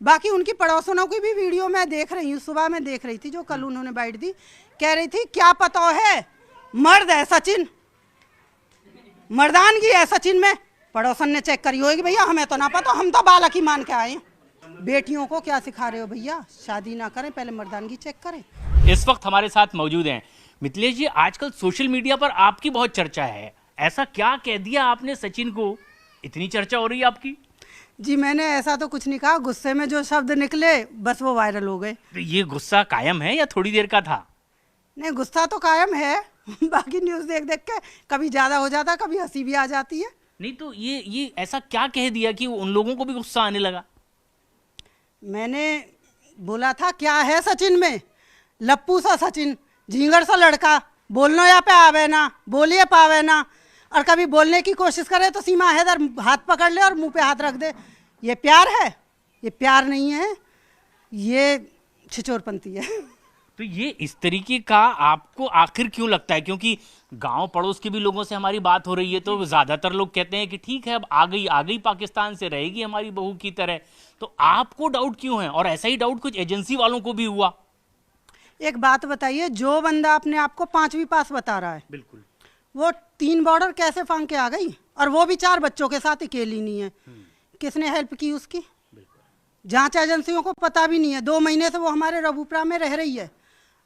बाकी उनकी पड़ोसनों की भी वीडियो मैं देख रही हूँ, सुबह में देख रही थी, जो कल उन्होंने बाइट दी, कह रही थी क्या पता है मर्द है सचिन, मर्दानगी है सचिन में। पड़ोसन ने चेक करी होगी भैया, हमें तो ना पता, हम तो बालक ही मान के आए। बेटियों को क्या सिखा रहे हो भैया, शादी ना करें, पहले मर्दानगी चेक करें। इस वक्त हमारे साथ मौजूद हैं मिथिलेश जी। आजकल सोशल मीडिया पर आपकी बहुत चर्चा है, ऐसा क्या कह दिया आपने सचिन को, इतनी चर्चा हो रही है आपकी? जी मैंने ऐसा तो कुछ नहीं कहा, गुस्से में जो शब्द निकले बस वो वायरल हो गए। तो ये गुस्सा कायम है या थोड़ी देर का था? नहीं, गुस्सा तो कायम है। बाकी न्यूज़ देख देख के कभी ज़्यादा हो जाता, कभी हंसी भी आ जाती है। नहीं तो ये ऐसा क्या कह दिया कि उन लोगों को भी गुस्सा आने लगा? मैंने बोला था क्या है सचिन में, लप्पू सा सचिन, झींगड़ सा लड़का, बोलना या पे आवे ना, बोलिए पावे ना, और कभी बोलने की कोशिश करे तो सीमा हैदर हाथ पकड़ ले और मुंह पे हाथ रख दे। ये प्यार है? ये प्यार नहीं है, ये छिचोरपंती है। तो ये इस तरीके का आपको आखिर क्यों लगता है? क्योंकि गांव पड़ोस के भी लोगों से हमारी बात हो रही है तो ज्यादातर लोग कहते हैं कि ठीक है अब आ गई पाकिस्तान से, रहेगी हमारी बहू की तरह। तो आपको डाउट क्यों है? और ऐसा ही डाउट कुछ एजेंसी वालों को भी हुआ। एक बात बताइए, जो बंदा अपने आप को 5वीं पास बता रहा है, बिल्कुल, वो 3 बॉर्डर कैसे फांग के आ गई? और वो भी 4 बच्चों के साथ अकेली नहीं है। किसने हेल्प की उसकी? जांच एजेंसियों को पता भी नहीं है। 2 महीने से वो हमारे रबूपुरा में रह रही है।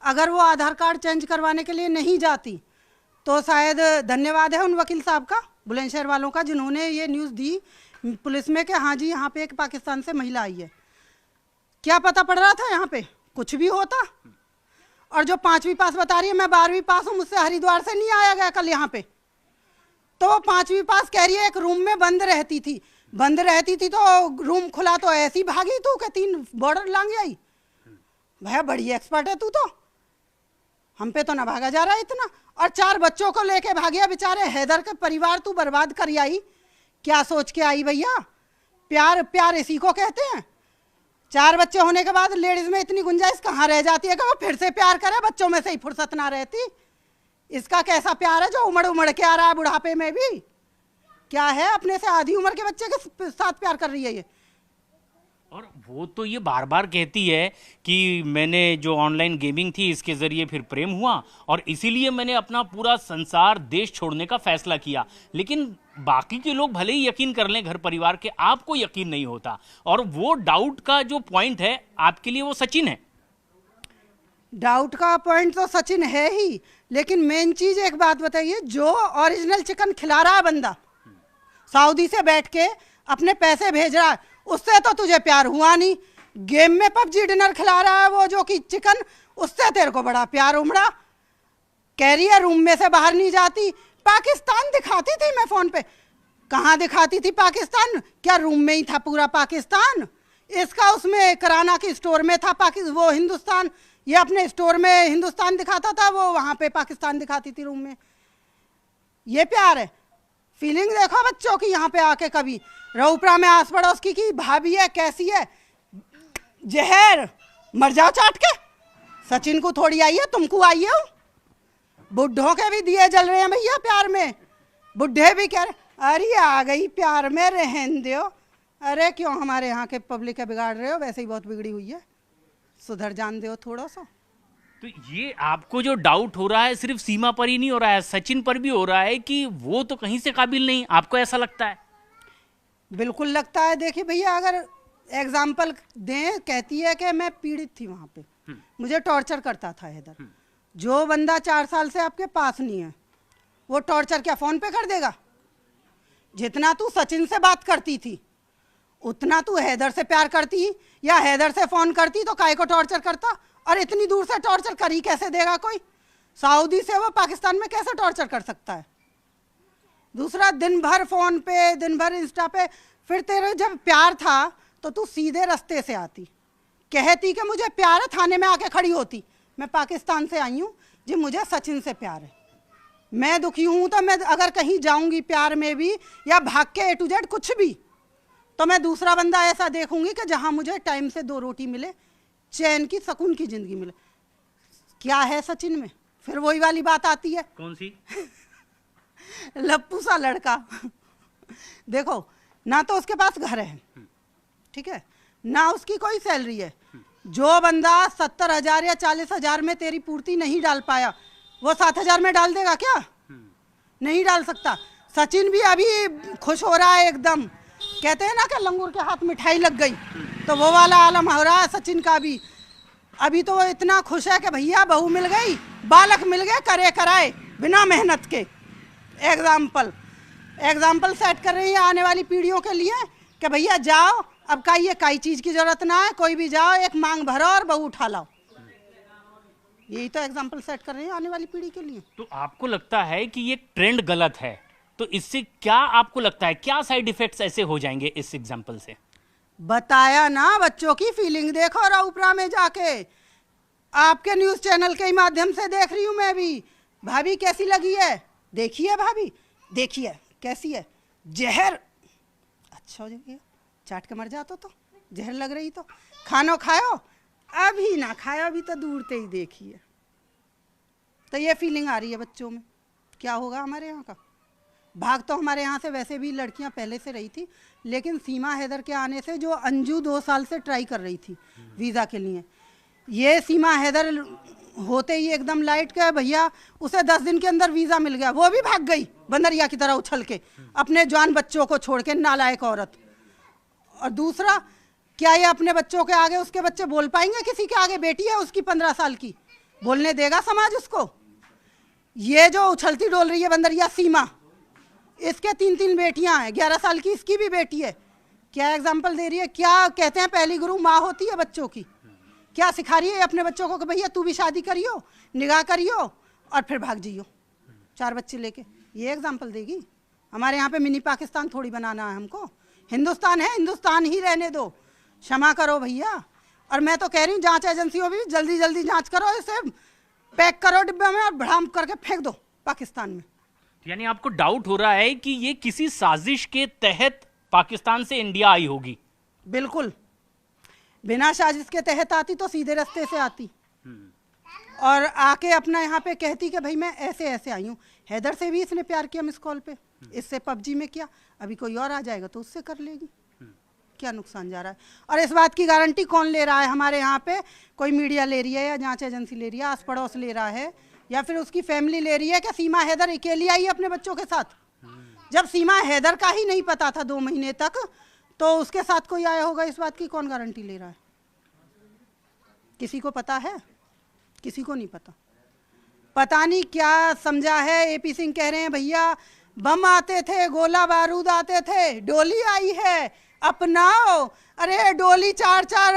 अगर वो आधार कार्ड चेंज करवाने के लिए नहीं जाती तो शायद धन्यवाद है उन वकील साहब का, बुलंदशहर वालों का, जिन्होंने ये न्यूज़ दी पुलिस में कि हाँ जी यहाँ पे एक पाकिस्तान से महिला आई है। क्या पता पड़ रहा था यहाँ पे? कुछ भी होता। और जो 5वीं पास बता रही है, मैं 12वीं पास हूँ, मुझसे हरिद्वार से नहीं आया गया कल यहाँ पे। तो वो 5वीं पास कह रही है एक रूम में बंद रहती थी। बंद रहती थी तो रूम खुला तो ऐसी भागी तू कि 3 बॉर्डर लांग आई। भैया बड़ी एक्सपर्ट है तू तो, हम पे तो ना भागा जा रहा है इतना। और 4 बच्चों को लेके भागिया, बेचारे हैदर के परिवार तू बर्बाद कर आई। क्या सोच के आई भैया? प्यार प्यार इसी को कहते हैं। 4 बच्चे होने के बाद लेडीज में इतनी गुंजाइश कहाँ रह जाती है कि वो फिर से प्यार करे? बच्चों में से ही फुर्सत ना रहती। इसका कैसा प्यार है जो उमड़ उमड़ के आ रहा है बुढ़ापे में भी? क्या है, अपने से आधी उम्र के बच्चे के साथ प्यार कर रही है ये? और वो तो ये बार बार कहती है कि मैंने जो ऑनलाइन गेमिंग थी इसके जरिए फिर प्रेम हुआ और इसीलिए मैंने अपना पूरा संसार देश छोड़ने का फैसला किया। लेकिन बाकी के लोग भले ही यकीन कर लें घर परिवार के, आपको यकीन नहीं होता। और वो डाउट का जो पॉइंट है आपके लिए वो सचिन है। डाउट का पॉइंट तो सचिन है ही, लेकिन मेन चीज एक बात बताइए, जो ओरिजिनल चिकन खिला रहा है बंदा सऊदी से बैठ के अपने पैसे भेज रहा है, उससे तो तुझे प्यार हुआ नहीं। गेम में पबजी डिनर खिला रहा है वो जो कि चिकन, उससे तेरे को बड़ा प्यार उमड़ा। कह रही है रूम में से बाहर नहीं जाती। पाकिस्तान दिखाती थी मैं फोन पे, कहाँ दिखाती थी पाकिस्तान? क्या रूम में ही था पूरा पाकिस्तान? इसका उसमें किराना की स्टोर में था वो हिंदुस्तान, ये अपने स्टोर में हिंदुस्तान दिखाता था, वो वहाँ पे पाकिस्तान दिखाती थी रूम में। ये प्यार है? फीलिंग देखो बच्चों की यहाँ पे आके। कभी रऊपरा में आस पड़ोस की भाभी है, कैसी है, जहर, मर जाओ चाट के। सचिन को थोड़ी आई है, तुमको आई है। बुढ़ों के भी दिए जल रहे हैं भैया प्यार में। बुढ़े भी कह रहे अरे आ गई प्यार में, रहन दो। अरे क्यों हमारे यहाँ के पब्लिक के बिगाड़ रहे हो? वैसे ही बहुत बिगड़ी हुई है, सुधर जान दो थोड़ा सा। तो ये आपको जो डाउट हो रहा है सिर्फ सीमा पर ही नहीं हो रहा है, सचिन पर भी हो रहा है कि वो तो कहीं से काबिल नहीं, आपको ऐसा लगता है? बिल्कुल लगता है। देखिए भैया, अगर एग्जाम्पल दें, कहती है कि मैं पीड़ित थी वहाँ पे, मुझे टॉर्चर करता था हैदर। जो बंदा 4 साल से आपके पास नहीं है, वो टॉर्चर क्या फोन पे कर देगा? जितना तू सचिन से बात करती थी उतना तू हैदर से प्यार करती, या हैदर से फोन करती तो काय को टॉर्चर करता? और इतनी दूर से टॉर्चर कर ही कैसे देगा कोई? सऊदी से वो पाकिस्तान में कैसे टॉर्चर कर सकता है? दूसरा, दिन भर फोन पे, दिन भर इंस्टा पे। फिर तेरे जब प्यार था तो तू सीधे रास्ते से आती, कहती कि मुझे प्यार है, थाने में आके खड़ी होती, मैं पाकिस्तान से आई हूँ जी, मुझे सचिन से प्यार है, मैं दुखी हूँ, तो मैं अगर कहीं जाऊँगी प्यार में भी या भाग के A to Z कुछ भी, तो मैं दूसरा बंदा ऐसा देखूंगी कि जहाँ मुझे टाइम से 2 रोटी मिले, चैन की सुकून की जिंदगी मिले। क्या है सचिन में? फिर वही वाली बात आती है। कौन सी? लप्पू सा लड़का। देखो ना, तो उसके पास घर है, ठीक है, ना उसकी कोई सैलरी है। जो बंदा 70,000 या 40,000 में तेरी पूर्ति नहीं डाल पाया, वो 7,000 में डाल देगा क्या? नहीं डाल सकता। सचिन भी अभी खुश हो रहा है एकदम, कहते हैं ना कि लंगूर के हाथ मिठाई लग गई, तो वो वाला आलम हो रहा है सचिन का भी। अभी तो वो इतना खुश है कि भैया बहू मिल गई, बालक मिल गए, करे कराए बिना मेहनत के। एग्जाम्पल सेट कर रही है आने वाली पीढ़ियों के लिए कि भैया जाओ, अब काई चीज की जरूरत ना है, कोई भी जाओ, एक मांग भरो और बहू उठा लाओ। यही तो एग्जाम्पल सेट कर रहे हैं आने वाली पीढ़ी के लिए। तो आपको लगता है कि ये ट्रेंड गलत है, तो इससे क्या आपको लगता है क्या साइड इफेक्ट्स ऐसे हो जाएंगे इस एग्जाम्पल से? बताया ना, बच्चों की फीलिंग देखो राउपरा में जाके, आपके न्यूज चैनल के माध्यम से देख रही हूँ मैं भी। भाभी कैसी लगी है? देखिए भाभी, देखिए कैसी है। जहर अच्छा हो जाएगा, चाट के मर जाता तो जहर लग रही तो खानो खाओ, अभी ना खाओ, अभी तो दूर से ही देखिए। तो ये फीलिंग आ रही है बच्चों में। क्या होगा हमारे यहाँ का भाग? तो हमारे यहाँ से वैसे भी लड़कियाँ पहले से रही थी, लेकिन सीमा हैदर के आने से जो अंजू 2 साल से ट्राई कर रही थी वीज़ा के लिए, ये सीमा हैदर होते ही एकदम लाइट के भैया, उसे 10 दिन के अंदर वीज़ा मिल गया, वो भी भाग गई बंदरिया की तरह उछल के, अपने जवान बच्चों को छोड़ के, नालायक औरत। और दूसरा, क्या ये अपने बच्चों के आगे, उसके बच्चे बोल पाएंगे किसी के आगे? बेटी है उसकी 15 साल की, बोलने देगा समाज उसको? ये जो उछलती डोल रही है बंदरिया सीमा, इसके 3 बेटियां हैं, 11 साल की इसकी भी बेटी है। क्या एग्जाम्पल दे रही है? क्या कहते हैं पहली गुरु माँ होती है बच्चों की। क्या सिखा रही है अपने बच्चों को कि भैया तू भी शादी करियो, निगाह करियो और फिर भाग जियो 4 बच्चे लेके? ये एग्जाम्पल देगी? हमारे यहाँ पे मिनी पाकिस्तान थोड़ी बनाना है हमको। हिंदुस्तान है, हिंदुस्तान ही रहने दो, क्षमा करो भैया। और मैं तो कह रही हूँ जांच एजेंसियों भी जल्दी जल्दी जांच करो, इसे पैक करो डिब्बे में और भड़ाम करके फेंक दो पाकिस्तान में। यानी आपको डाउट हो रहा है कि ये किसी साजिश के तहत पाकिस्तान से इंडिया आई होगी? बिल्कुल, बिना साजिश के तहत आती तो सीधे रास्ते से आती और आके अपना यहाँ पे कहती कि भाई मैं ऐसे ऐसे आई हूँ। हैदर से भी इसने प्यार किया मिस कॉल पे, इससे पबजी में किया, अभी कोई और आ जाएगा तो उससे कर लेगी। क्या नुकसान जा रहा है? और इस बात की गारंटी कौन ले रहा है? हमारे यहाँ पे कोई मीडिया ले रही है या जांच एजेंसी ले रही है, आस पड़ोस ले रहा है, या फिर उसकी फैमिली ले रही है कि सीमा हैदर अकेली आई अपने बच्चों के साथ? जब सीमा हैदर का ही नहीं पता था 2 महीने तक, तो उसके साथ कोई आया होगा, इस बात की कौन गारंटी ले रहा है? किसी को पता है? किसी को नहीं पता। पता नहीं क्या समझा है। एपी सिंह कह रहे हैं भैया बम आते थे, गोला बारूद आते थे, डोली आई है अपनाओ। अरे डोली 4-4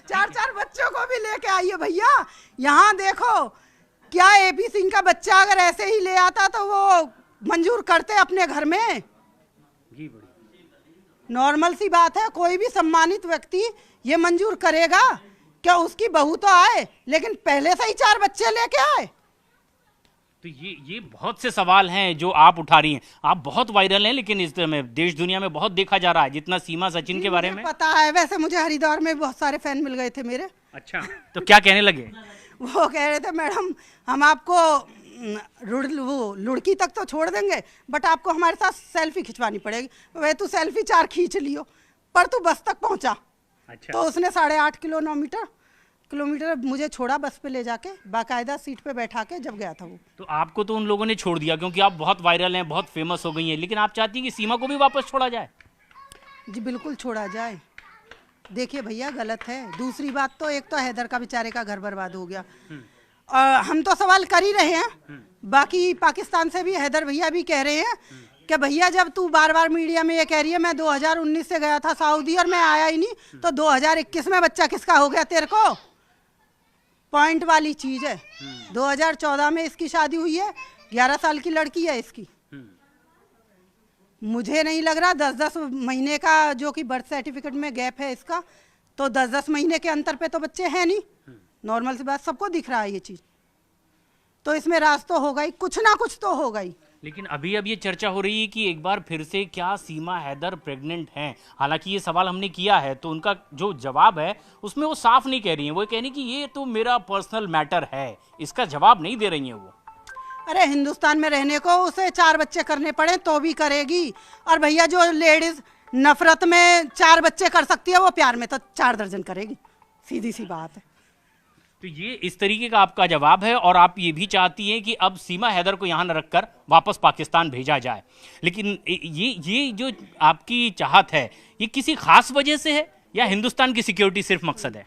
4-4 बच्चों को भी लेके आइए भैया। यहाँ देखो, क्या एपी सिंह का बच्चा अगर ऐसे ही ले आता तो वो मंजूर करते अपने घर में? नॉर्मल सी बात है, कोई भी सम्मानित व्यक्ति ये मंजूर करेगा क्या? उसकी बहू तो आए, लेकिन पहले से ही 4 बच्चे लेके आए। तो ये बहुत से सवाल हैं जो आप उठा रही हैं। आप बहुत वायरल हैं, लेकिन इस में देश दुनिया में बहुत देखा जा रहा है, जितना सीमा सचिन के बारे में पता है। वैसे मुझे हरिद्वार में बहुत सारे फैन मिल गए थे मेरे। अच्छा, तो क्या कहने लगे? वो कह रहे थे मैडम हम आपको लुड़की तक तो छोड़ देंगे, बट आपको हमारे साथ सेल्फी खिंचवानी पड़ेगी। वह तू सेल्फी 4 खींच लियो, पर तू बस तक पहुंचा। अच्छा। तो उसने 8.5 किलोमीटर मुझे छोड़ा बस पे ले जाके, बाकायदा सीट पे बैठा के, जब गया था वो। तो आपको तो उन लोगों ने छोड़ दिया क्योंकि आप बहुत वायरल हैं, बहुत फेमस हो गई हैं, लेकिन आप चाहती हैं कि सीमा को भी वापस छोड़ा जाए? जी बिल्कुल छोड़ा जाए। देखिए भैया गलत है। दूसरी बात तो, एक तो हैदर का बेचारे का घर बर्बाद हो गया, हम तो सवाल कर ही रहे हैं, बाकी पाकिस्तान से भी हैदर भैया भी कह रहे हैं कि भैया जब तू बार बार मीडिया में ये कह रही है मैं 2019 से गया था सऊदी और मैं आया ही नहीं, तो 2021 में बच्चा किसका हो गया तेरे को? पॉइंट वाली चीज है। 2014 में इसकी शादी हुई है, 11 साल की लड़की है इसकी। मुझे नहीं लग रहा 10-10 महीने का जो कि बर्थ सर्टिफिकेट में गैप है इसका, तो 10-10 महीने के अंतर पे तो बच्चे हैं नहीं। नॉर्मल सी बात, सबको दिख रहा है ये चीज। तो इसमें राज तो होगा ही, कुछ ना कुछ तो होगा ही। लेकिन अभी अब ये चर्चा हो रही है कि एक बार फिर से क्या सीमा हैदर प्रेग्नेंट हैं? हालांकि ये सवाल हमने किया है, तो उनका जो जवाब है उसमें वो साफ नहीं कह रही हैं। वो कह रही कि ये तो मेरा पर्सनल मैटर है, इसका जवाब नहीं दे रही हैं वो। अरे हिंदुस्तान में रहने को उसे 4 बच्चे करने पड़े तो भी करेगी। और भैया जो लेडीज नफरत में 4 बच्चे कर सकती है वो प्यार में तो 4 दर्जन करेगी, सीधी सी बात है। तो ये इस तरीके का आपका जवाब है और आप ये भी चाहती हैं कि अब सीमा हैदर को यहाँ न रखकर वापस पाकिस्तान भेजा जाए। लेकिन ये जो आपकी चाहत है ये किसी खास वजह से है या हिंदुस्तान की सिक्योरिटी सिर्फ मकसद है?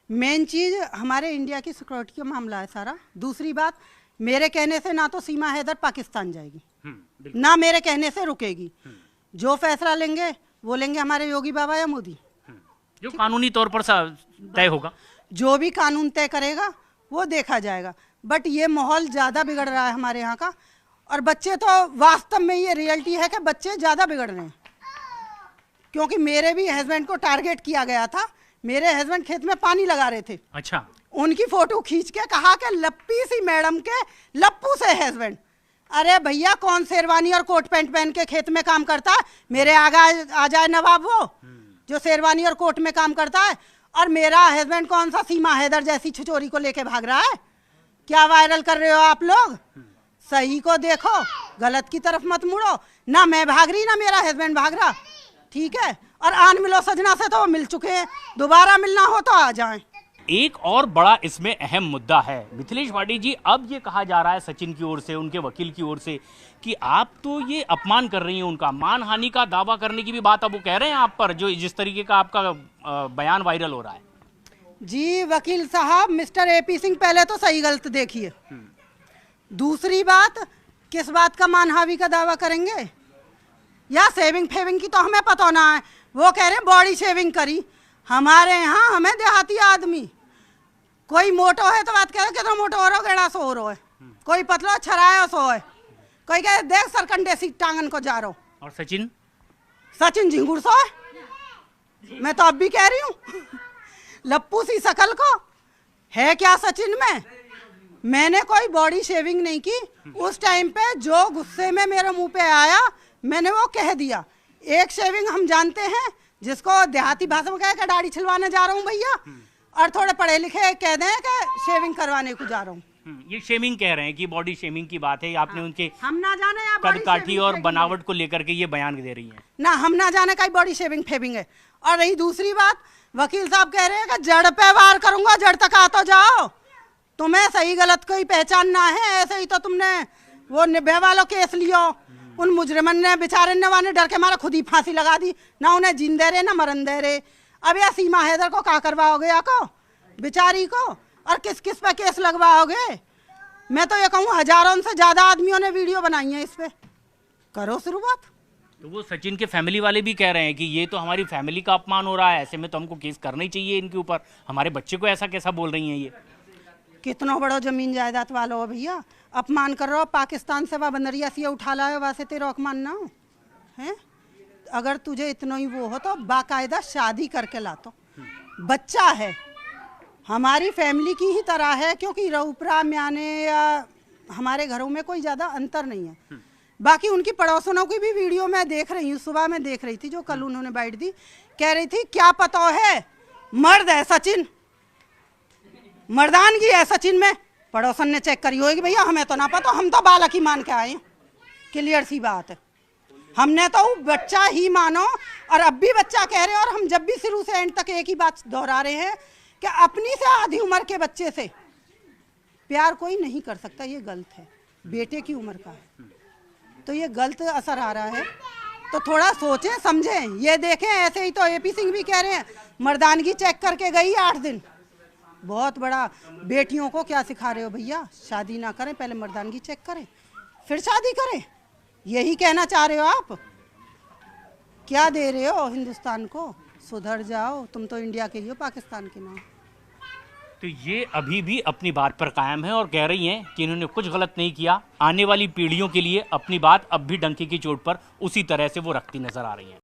मेन चीज हमारे इंडिया की सिक्योरिटी का मामला है सारा। दूसरी बात, मेरे कहने से ना तो सीमा हैदर पाकिस्तान जाएगी, ना मेरे कहने से रुकेगी। जो फैसला लेंगे वो लेंगे हमारे योगी बाबा या मोदी, जो कानूनी तौर पर तय होगा। जो भी कानून तय करेगा वो देखा जाएगा। बट ये माहौल ज़्यादा बिगड़ रहा है हमारे यहाँ का, और बच्चे तो वास्तव में ये रियलिटी है कि बच्चे ज़्यादा बिगड़ रहे हैं। क्योंकि मेरे भी हस्बैंड को टारगेट किया गया था, मेरे हस्बैंड खेत में पानी लगा रहे थे। अच्छा। उनकी फोटो खींच के कहा कि लप्पी सी मैडम के लप्पू से हस्बैंड। अरे भैया कौन शेरवानी और कोट पैंट पहन के खेत में काम करता है? मेरे आगे आ जाए नवाब वो जो शेरवानी और कोट में काम करता है। और मेरा हस्बैंड कौन सा सीमा हैदर जैसी छिचोरी को लेके भाग रहा है? क्या वायरल कर रहे हो आप लोग? सही को देखो, गलत की तरफ मत मुड़ो। ना मैं भाग रही ना मेरा हस्बैंड भाग रहा, ठीक है। और आन मिलो सजना से तो वो मिल चुके हैं, दोबारा मिलना हो तो आ जाएं। एक और बड़ा इसमें अहम मुद्दा है मिथिलेश वाडी जी, अब ये कहा जा रहा है सचिन की ओर से, उनके वकील की ओर से कि आप तो ये अपमान कर रही हैं उनका, मानहानि का दावा करने की भी बात अब वो कह रहे हैं आप पर, जो जिस तरीके का आपका बयान वायरल हो रहा है। जी वकील साहब, मिस्टर एपी सिंह पहले तो सही गलत देखिए। दूसरी बात, किस बात का मानहानि का दावा करेंगे? या सेविंग फेविंग की तो हमें पता ना है। वो कह रहे हैं बॉडी शेविंग करी। हमारे यहाँ हमें देहाती आदमी, कोई मोटो है तो बात कह कितना मोटो हो रहा हो, गेड़ा सो हो रहा है, कोई पतलो छराया सो है, कोई कहे देख सरकंडे सी टांगन को जा रहा हो। और सचिन झिंगुर सो है। मैं तो अब भी कह रही हूँ लप्पू सी शकल को है क्या सचिन में? मैंने कोई बॉडी शेविंग नहीं की। उस टाइम पे जो गुस्से में मेरे मुंह पे आया मैंने वो कह दिया। एक शेविंग हम जानते हैं जिसको देहाती भाषा में कहे दाढ़ी छिलवाने जा रहा हूँ भैया, और थोड़े पढ़े लिखे कह दें कि शेविंग करवाने को जा रहा हूँ। ये शेविंग कह रहे हैं कि बॉडी शेविंग की बात है। आपने उनके हम ना जाने कदकाठी और बनावट को लेकर के ये बयान दे रही हैं ना, हम ना जाने का बॉडी शेविंग फेविंग है। और रही दूसरी बात, वकील साहब कह रहे हैं कि जड़ पे वार करूंगा, जड़ तक आ तो जाओ। तुम्हें सही गलत को ही पहचानना है। ऐसे ही तो तुमने वो निर्भया वालों केस लियो, उन मुजरिमन ने बेचारे ने डर के मारा खुद ही फांसी लगा दी, ना उन्हें जिंदे रहे ना मरन दे रहे। अब या सीमा हैदर को क्या करवाओगे को बेचारी को, और किस किस पे केस लगवाओगे? मैं तो ये कहूँ हजारों से ज्यादा आदमियों ने वीडियो बनाई है, इस पे करो शुरुआत। तो वो सचिन के फैमिली वाले भी कह रहे हैं कि ये तो हमारी फैमिली का अपमान हो रहा है, ऐसे में तो हमको केस करना ही चाहिए इनके ऊपर, हमारे बच्चे को ऐसा कैसा बोल रही हैं ये? कितना बड़ा जमीन जायदाद वाला हो भैया, अपमान कर रहा हो। पाकिस्तान से वह बंदरिया सी उठा लाए, वैसे तेरा अपमान ना हो है। अगर तुझे इतना ही वो हो तो बाकायदा शादी करके ला, तो बच्चा है हमारी फैमिली की ही तरह है। क्योंकि रऊपरा म्याने या हमारे घरों में कोई ज़्यादा अंतर नहीं है। बाकी उनकी पड़ोसनों की भी वीडियो मैं देख रही हूँ, सुबह में देख रही थी, जो कल उन्होंने बाइट दी, कह रही थी क्या पता है मर्द है सचिन, मर्दानगी है सचिन में। पड़ोसन ने चेक करी होगी भैया, हमें तो ना पता, हम तो बालक ही मान के आए। क्लियर सी बात है, हमने तो बच्चा ही मानो। और अब भी बच्चा कह रहे हैं, और हम जब भी शुरू से एंड तक एक ही बात दोहरा रहे हैं कि अपनी से आधी उम्र के बच्चे से प्यार कोई नहीं कर सकता, ये गलत है। बेटे की उम्र का है तो ये गलत असर आ रहा है। तो थोड़ा सोचें समझें, ये देखें। ऐसे ही तो एपी सिंह भी कह रहे हैं मर्दानगी चेक करके गई 8 दिन। बहुत बड़ा, बेटियों को क्या सिखा रहे हो भैया? शादी ना करें, पहले मर्दानगी चेक करें फिर शादी करें, यही कहना चाह रहे हो आप? क्या दे रहे हो हिंदुस्तान को? सुधर जाओ, तुम तो इंडिया के ही हो, पाकिस्तान के ना। तो ये अभी भी अपनी बात पर कायम है और कह रही हैं कि इन्होंने कुछ गलत नहीं किया। आने वाली पीढ़ियों के लिए अपनी बात अब भी डंके की चोट पर उसी तरह से वो रखती नजर आ रही हैं।